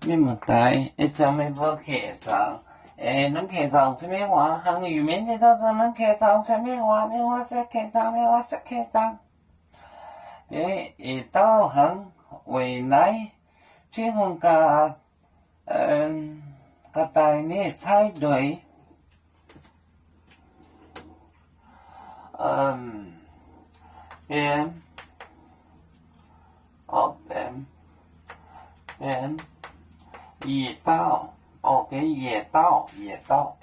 咩物代？一张咩无客照？咱客照什么话？汉语面的都是咱客照什么话？咩话说客照？咩话说客照？导航未来天空甲甲带呢彩队边边野道给野道野道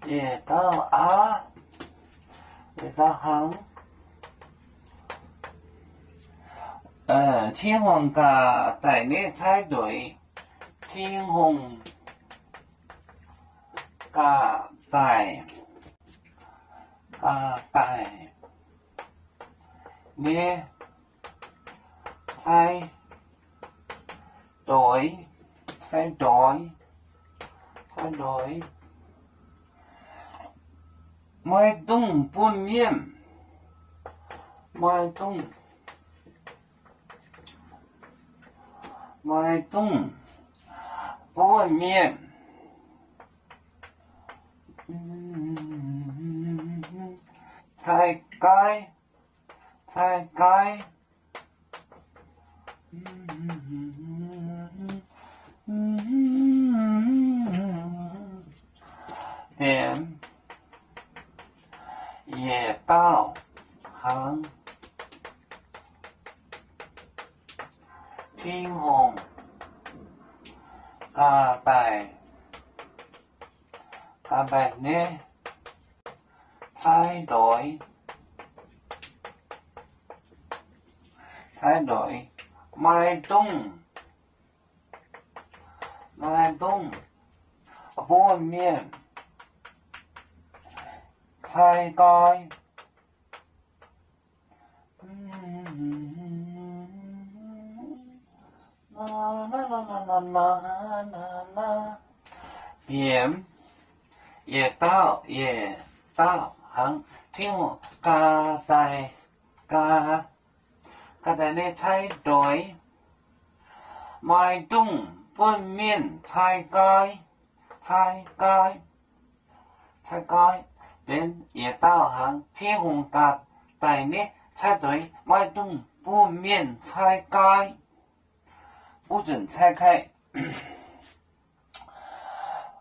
野道啊，野道行。天空甲带呢彩队，天空甲带呢彩队，mai tung buôn miên mai tung buôn miên菜该边野道行天空甲带呢彩队mai tung buôn miên菜该边野道行天空甲带呢彩队mai tung buôn miên菜该边野道行天空甲带呢彩队mai tung buôn miên菜该不准拆开。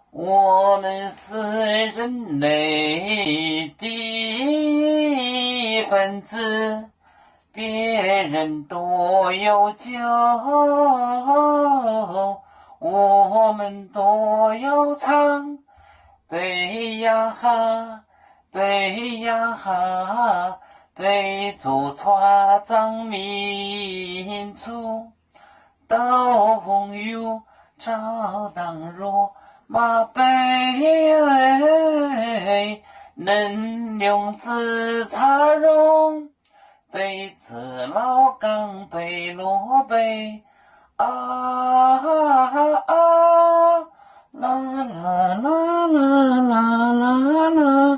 我们是人类的一份子，别人都有酒，我们都有唱。背呀哈，背呀哈，背出传藏民族。到朋友找当若马背能用自茶容背子老岗背罗背啦啦啦啦啦啦啦